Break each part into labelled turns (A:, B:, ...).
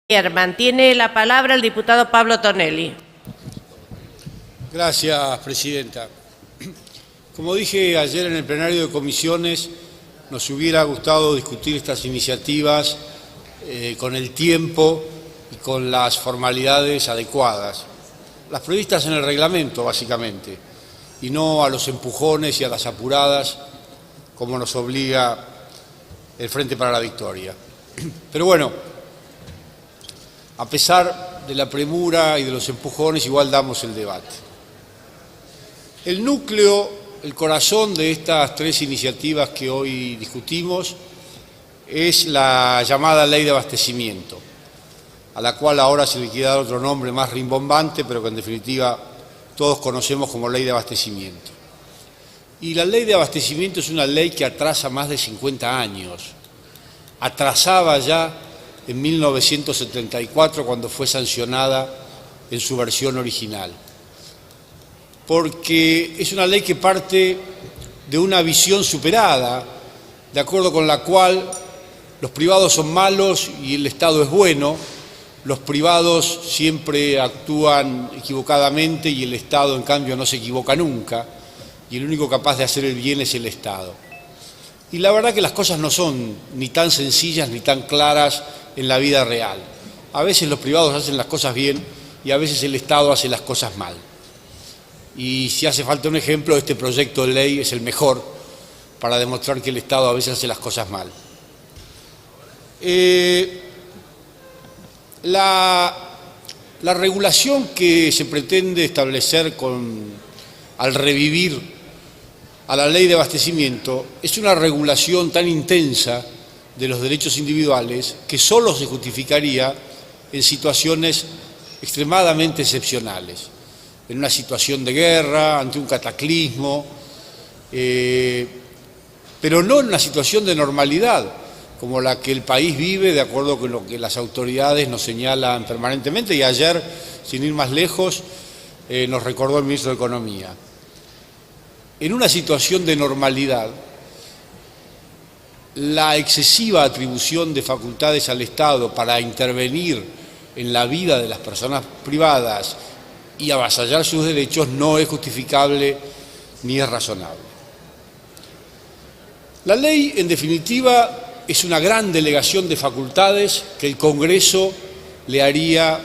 A: Tiene la palabra el diputado Pablo Tonelli.
B: Gracias, presidenta. Como dije ayer en el plenario de comisiones, nos hubiera gustado discutir estas iniciativas con el tiempo y con las formalidades adecuadas, las previstas en el reglamento, básicamente, y no a los empujones y a las apuradas como nos obliga el Frente para la Victoria. Pero bueno, a pesar de la premura y de los empujones, igual damos el debate. El núcleo, el corazón de estas tres iniciativas que hoy discutimos es la llamada Ley de Abastecimiento, a la cual ahora se le quiere dar otro nombre más rimbombante, pero que en definitiva todos conocemos como Ley de Abastecimiento. Y la Ley de Abastecimiento es una ley que atrasa más de 50 años. Atrasaba ya en 1974 cuando fue sancionada en su versión original. Porque es una ley que parte de una visión superada, de acuerdo con la cual los privados son malos y el Estado es bueno, los privados siempre actúan equivocadamente y el Estado, en cambio, no se equivoca nunca, y el único capaz de hacer el bien es el Estado. Y la verdad que las cosas no son ni tan sencillas ni tan claras en la vida real. A veces los privados hacen las cosas bien y a veces el Estado hace las cosas mal. Y si hace falta un ejemplo, este proyecto de ley es el mejor para demostrar que el Estado a veces hace las cosas mal. La regulación que se pretende establecer al revivir a la Ley de Abastecimiento es una regulación tan intensa de los derechos individuales que solo se justificaría en situaciones extremadamente excepcionales, en una situación de guerra, ante un cataclismo, pero no en una situación de normalidad, como la que el país vive, de acuerdo con lo que las autoridades nos señalan permanentemente, y ayer, sin ir más lejos, nos recordó el ministro de Economía. En una situación de normalidad, la excesiva atribución de facultades al Estado para intervenir en la vida de las personas privadas y avasallar sus derechos no es justificable ni es razonable. La ley, en definitiva, es una gran delegación de facultades que el Congreso le haría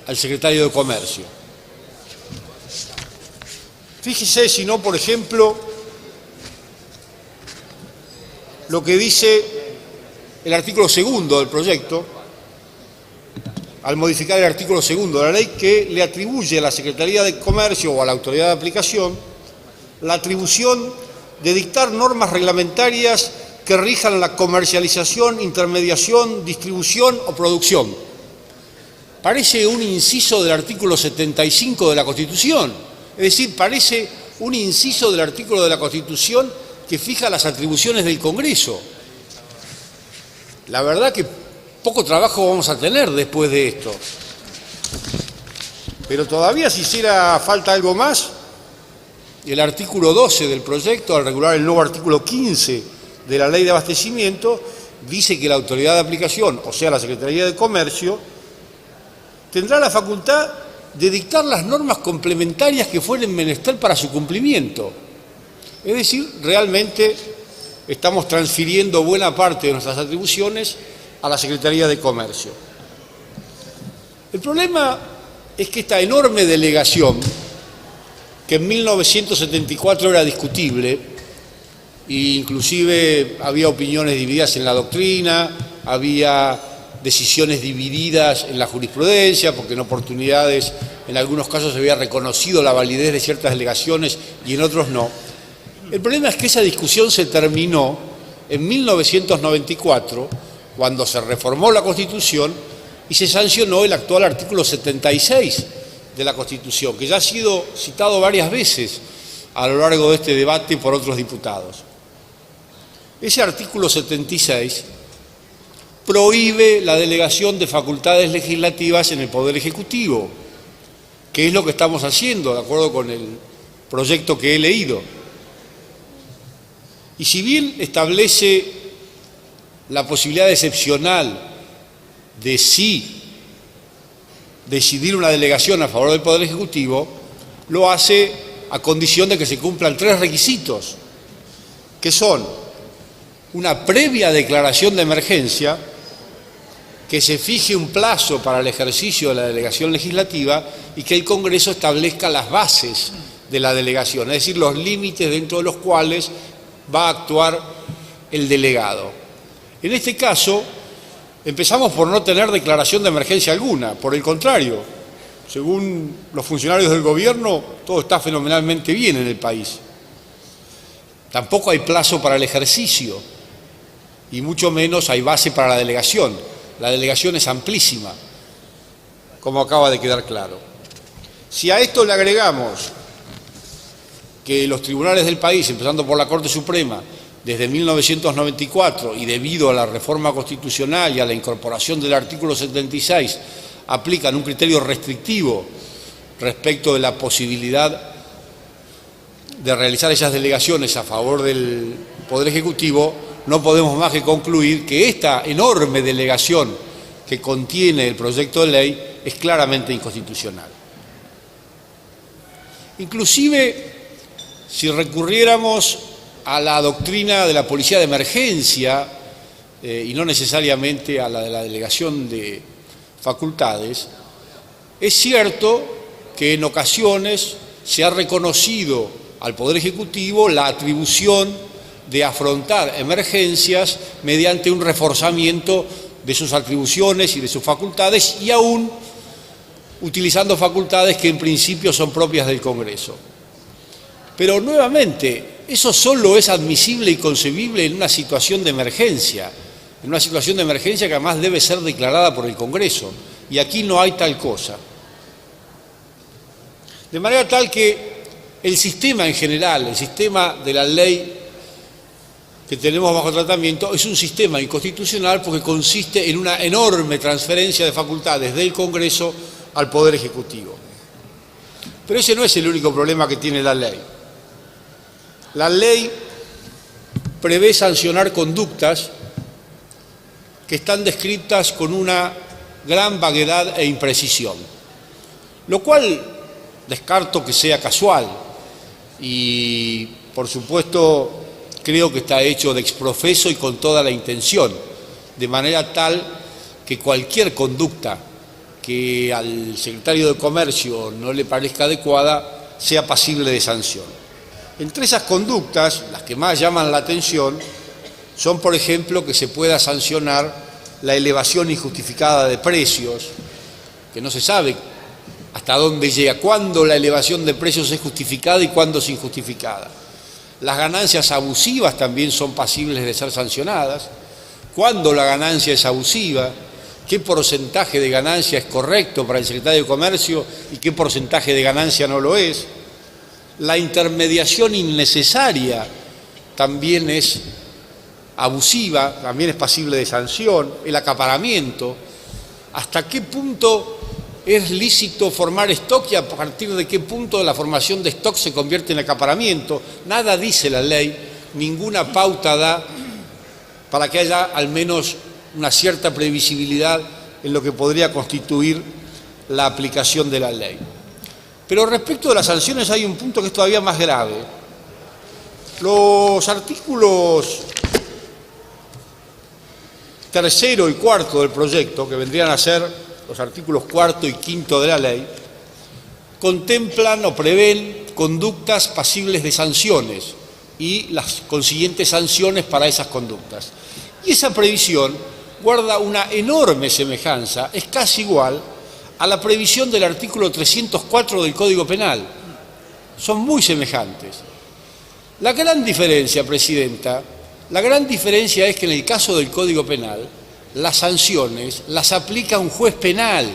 B: al secretario de Comercio. Fíjese, si no, por ejemplo, lo que dice el artículo 2 del proyecto, al modificar el artículo 2 de la ley, que le atribuye a la Secretaría de Comercio o a la autoridad de aplicación la atribución de dictar normas reglamentarias que rijan la comercialización, intermediación, distribución o producción. Parece un inciso del artículo 75 de la Constitución. Es decir, parece un inciso del artículo de la Constitución que fija las atribuciones del Congreso. La verdad que poco trabajo vamos a tener después de esto. Pero todavía, si hiciera falta algo más, el artículo 12 del proyecto, al regular el nuevo artículo 15 de la Ley de Abastecimiento, dice que la autoridad de aplicación, o sea, la Secretaría de Comercio, tendrá la facultad de dictar las normas complementarias que fueren menester para su cumplimiento. Es decir, realmente estamos transfiriendo buena parte de nuestras atribuciones a la Secretaría de Comercio. El problema es que esta enorme delegación, que en 1974 era discutible, e inclusive había opiniones divididas en la doctrina, había decisiones divididas en la jurisprudencia, porque en oportunidades, en algunos casos se había reconocido la validez de ciertas delegaciones y en otros no. El problema es que esa discusión se terminó en 1994, cuando se reformó la Constitución y se sancionó el actual artículo 76 de la Constitución, que ya ha sido citado varias veces a lo largo de este debate por otros diputados. Ese artículo 76 prohíbe la delegación de facultades legislativas en el Poder Ejecutivo, que es lo que estamos haciendo, de acuerdo con el proyecto que he leído. Y si bien establece la posibilidad excepcional de sí decidir una delegación a favor del Poder Ejecutivo, lo hace a condición de que se cumplan 3 requisitos, que son una previa declaración de emergencia, que se fije un plazo para el ejercicio de la delegación legislativa y que el Congreso establezca las bases de la delegación, es decir, los límites dentro de los cuales va a actuar el delegado. En este caso, empezamos por no tener declaración de emergencia alguna, por el contrario, según los funcionarios del gobierno, todo está fenomenalmente bien en el país. Tampoco hay plazo para el ejercicio y mucho menos hay base para la delegación. La delegación es amplísima, como acaba de quedar claro. Si a esto le agregamos que los tribunales del país, empezando por la Corte Suprema, desde 1994 y debido a la reforma constitucional y a la incorporación del artículo 76, aplican un criterio restrictivo respecto de la posibilidad de realizar esas delegaciones a favor del Poder Ejecutivo, no podemos más que concluir que esta enorme delegación que contiene el proyecto de ley es claramente inconstitucional. Inclusive, si recurriéramos a la doctrina de la policía de emergencia y no necesariamente a la de la delegación de facultades, es cierto que en ocasiones se ha reconocido al Poder Ejecutivo la atribución de afrontar emergencias mediante un reforzamiento de sus atribuciones y de sus facultades y aún utilizando facultades que en principio son propias del Congreso. Pero nuevamente, eso solo es admisible y concebible en una situación de emergencia, que además debe ser declarada por el Congreso, y aquí no hay tal cosa. De manera tal que el sistema en general, el sistema de la ley que tenemos bajo tratamiento, es un sistema inconstitucional porque consiste en una enorme transferencia de facultades del Congreso al Poder Ejecutivo. Pero ese no es el único problema que tiene la ley. La ley prevé sancionar conductas que están descritas con una gran vaguedad e imprecisión, lo cual descarto que sea casual y, por supuesto, creo que está hecho de exprofeso y con toda la intención, de manera tal que cualquier conducta que al secretario de Comercio no le parezca adecuada sea pasible de sanción. Entre esas conductas, las que más llaman la atención son, por ejemplo, que se pueda sancionar la elevación injustificada de precios, que no se sabe hasta dónde llega, cuándo la elevación de precios es justificada y cuándo es injustificada. Las ganancias abusivas también son pasibles de ser sancionadas. ¿Cuándo la ganancia es abusiva? ¿Qué porcentaje de ganancia es correcto para el secretario de Comercio y qué porcentaje de ganancia no lo es? La intermediación innecesaria también es abusiva, también es pasible de sanción. El acaparamiento, ¿hasta qué punto es lícito formar stock y a partir de qué punto de la formación de stock se convierte en acaparamiento? Nada dice la ley, ninguna pauta da para que haya al menos una cierta previsibilidad en lo que podría constituir la aplicación de la ley. Pero respecto de las sanciones hay un punto que es todavía más grave. Los artículos 3º y 4º del proyecto, que vendrían a ser los artículos 4º y 5º de la ley, contemplan o prevén conductas pasibles de sanciones y las consiguientes sanciones para esas conductas. Y esa previsión guarda una enorme semejanza, es casi igual a la previsión del artículo 304 del Código Penal. Son muy semejantes. La gran diferencia, Presidenta, la gran diferencia es que en el caso del Código Penal, las sanciones las aplica un juez penal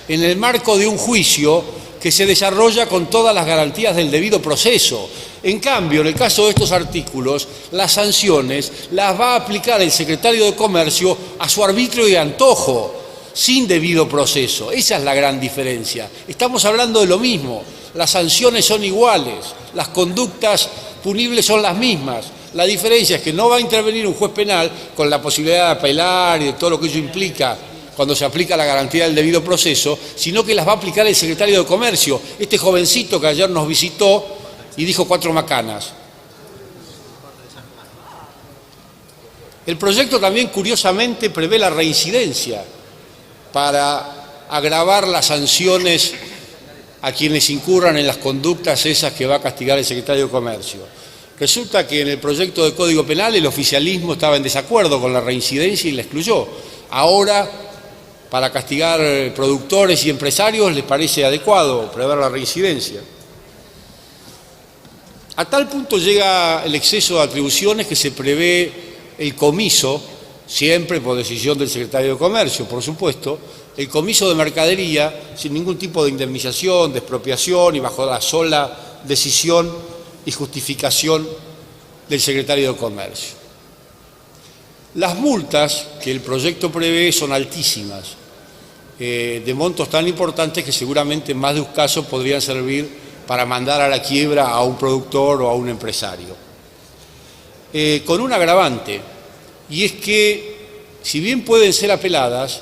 B: en el marco de un juicio que se desarrolla con todas las garantías del debido proceso. En cambio, en el caso de estos artículos, las sanciones las va a aplicar el secretario de Comercio a su arbitrio y antojo, sin debido proceso. Esa es la gran diferencia. Estamos hablando de lo mismo. Las sanciones son iguales, las conductas punibles son las mismas. La diferencia es que no va a intervenir un juez penal con la posibilidad de apelar y de todo lo que ello implica cuando se aplica la garantía del debido proceso, sino que las va a aplicar el secretario de Comercio, este jovencito que ayer nos visitó y dijo 4 macanas. El proyecto también, curiosamente, prevé la reincidencia para agravar las sanciones a quienes incurran en las conductas esas que va a castigar el secretario de Comercio. Resulta que en el proyecto de Código Penal el oficialismo estaba en desacuerdo con la reincidencia y la excluyó. Ahora, para castigar productores y empresarios, les parece adecuado prever la reincidencia. A tal punto llega el exceso de atribuciones que se prevé el comiso, siempre por decisión del secretario de Comercio, por supuesto, el comiso de mercadería sin ningún tipo de indemnización, de expropiación y bajo la sola decisión y justificación del secretario de Comercio. Las multas que el proyecto prevé son altísimas, de montos tan importantes que seguramente en más de un caso podrían servir para mandar a la quiebra a un productor o a un empresario. Con un agravante, y es que si bien pueden ser apeladas,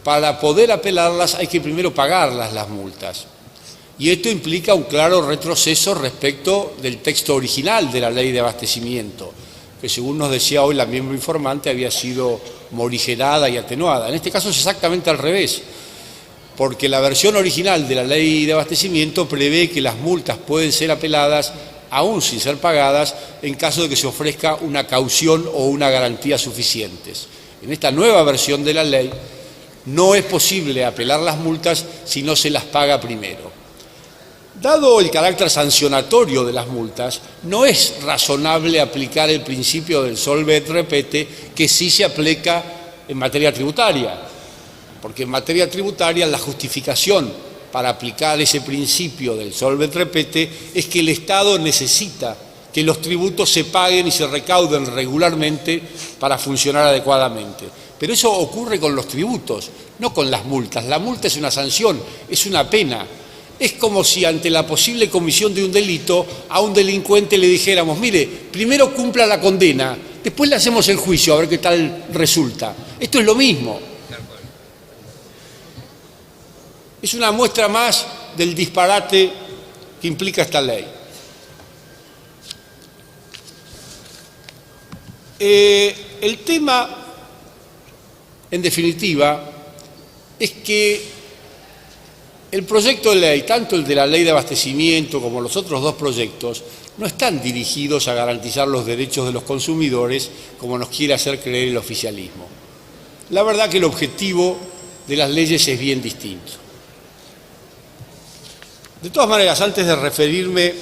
B: para poder apelarlas hay que primero pagarlas las multas. Y esto implica un claro retroceso respecto del texto original de la Ley de Abastecimiento, que según nos decía hoy la miembro informante había sido morigerada y atenuada. En este caso es exactamente al revés, porque la versión original de la Ley de Abastecimiento prevé que las multas pueden ser apeladas aún sin ser pagadas en caso de que se ofrezca una caución o una garantía suficientes. En esta nueva versión de la ley no es posible apelar las multas si no se las paga primero. Dado el carácter sancionatorio de las multas, no es razonable aplicar el principio del solve et repete que sí se aplica en materia tributaria, porque en materia tributaria la justificación para aplicar ese principio del solve et repete es que el Estado necesita que los tributos se paguen y se recauden regularmente para funcionar adecuadamente. Pero eso ocurre con los tributos, no con las multas. La multa es una sanción, es una pena. Es como si ante la posible comisión de un delito a un delincuente le dijéramos, mire, primero cumpla la condena, después le hacemos el juicio a ver qué tal resulta. Esto es lo mismo. Es una muestra más del disparate que implica esta ley. El tema, en definitiva, es que el proyecto de ley, tanto el de la Ley de Abastecimiento como los otros dos proyectos, no están dirigidos a garantizar los derechos de los consumidores como nos quiere hacer creer el oficialismo. La verdad que el objetivo de las leyes es bien distinto. De todas maneras, antes de referirme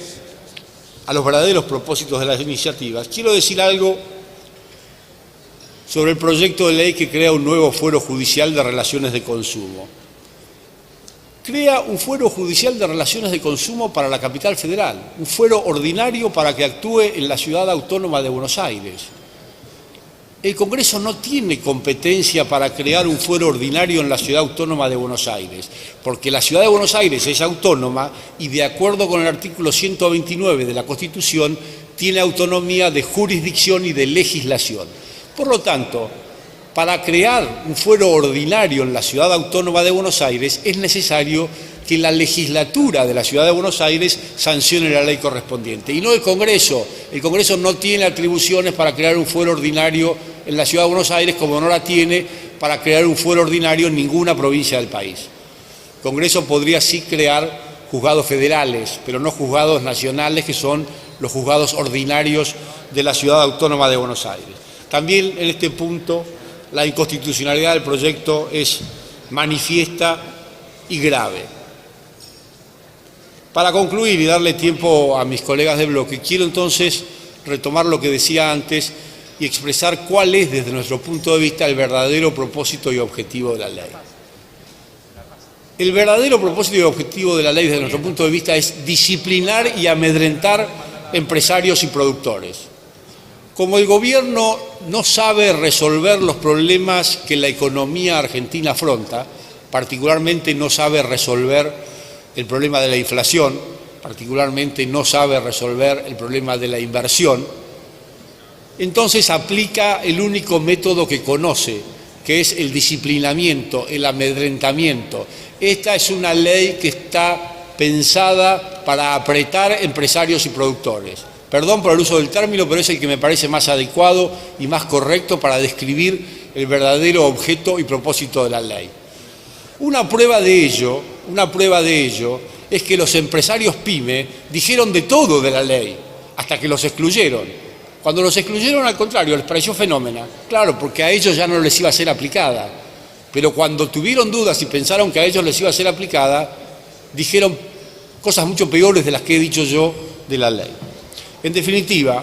B: a los verdaderos propósitos de las iniciativas, quiero decir algo sobre el proyecto de ley que crea un nuevo fuero judicial de relaciones de consumo. Crea un fuero judicial de relaciones de consumo para la capital federal, un fuero ordinario para que actúe en la ciudad autónoma de Buenos Aires. El Congreso no tiene competencia para crear un fuero ordinario en la ciudad autónoma de Buenos Aires, porque la ciudad de Buenos Aires es autónoma y, de acuerdo con el artículo 129 de la Constitución, tiene autonomía de jurisdicción y de legislación. Por lo tanto, para crear un fuero ordinario en la ciudad autónoma de Buenos Aires es necesario que la legislatura de la ciudad de Buenos Aires sancione la ley correspondiente y no el Congreso. El Congreso no tiene atribuciones para crear un fuero ordinario en la ciudad de Buenos Aires, como no la tiene para crear un fuero ordinario en ninguna provincia del país. El Congreso podría sí crear juzgados federales, pero no juzgados nacionales, que son los juzgados ordinarios de la ciudad autónoma de Buenos Aires. También en este punto la inconstitucionalidad del proyecto es manifiesta y grave. Para concluir y darle tiempo a mis colegas de bloque, quiero entonces retomar lo que decía antes y expresar cuál es, desde nuestro punto de vista, el verdadero propósito y objetivo de la ley. El verdadero propósito y objetivo de la ley, desde nuestro punto de vista, es disciplinar y amedrentar empresarios y productores. Como el gobierno no sabe resolver los problemas que la economía argentina afronta, particularmente no sabe resolver el problema de la inflación, particularmente no sabe resolver el problema de la inversión, entonces aplica el único método que conoce, que es el disciplinamiento, el amedrentamiento. Esta es una ley que está pensada para apretar empresarios y productores. Perdón por el uso del término, pero es el que me parece más adecuado y más correcto para describir el verdadero objeto y propósito de la ley. Una prueba de ello es que los empresarios pyme dijeron de todo de la ley, hasta que los excluyeron. Cuando los excluyeron, al contrario, les pareció fenómeno. Claro, porque a ellos ya no les iba a ser aplicada. Pero cuando tuvieron dudas y pensaron que a ellos les iba a ser aplicada, dijeron cosas mucho peores de las que he dicho yo de la ley. En definitiva,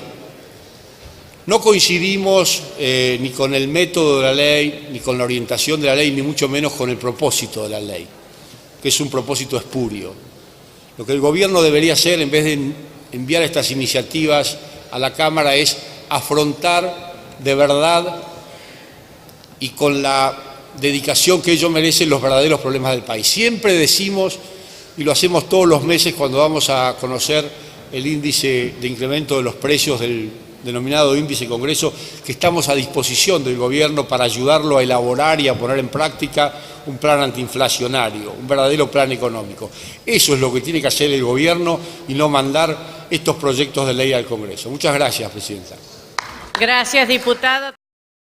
B: no coincidimos ni con el método de la ley, ni con la orientación de la ley, ni mucho menos con el propósito de la ley, que es un propósito espurio. Lo que el gobierno debería hacer, en vez de enviar estas iniciativas a la Cámara, es afrontar de verdad y con la dedicación que ello merece los verdaderos problemas del país. Siempre decimos, y lo hacemos todos los meses cuando vamos a conocer el índice de incremento de los precios del denominado índice Congreso, que estamos a disposición del gobierno para ayudarlo a elaborar y a poner en práctica un plan antiinflacionario, un verdadero plan económico. Eso es lo que tiene que hacer el gobierno y no mandar estos proyectos de ley al Congreso. Muchas gracias, presidenta.
A: Gracias, diputado.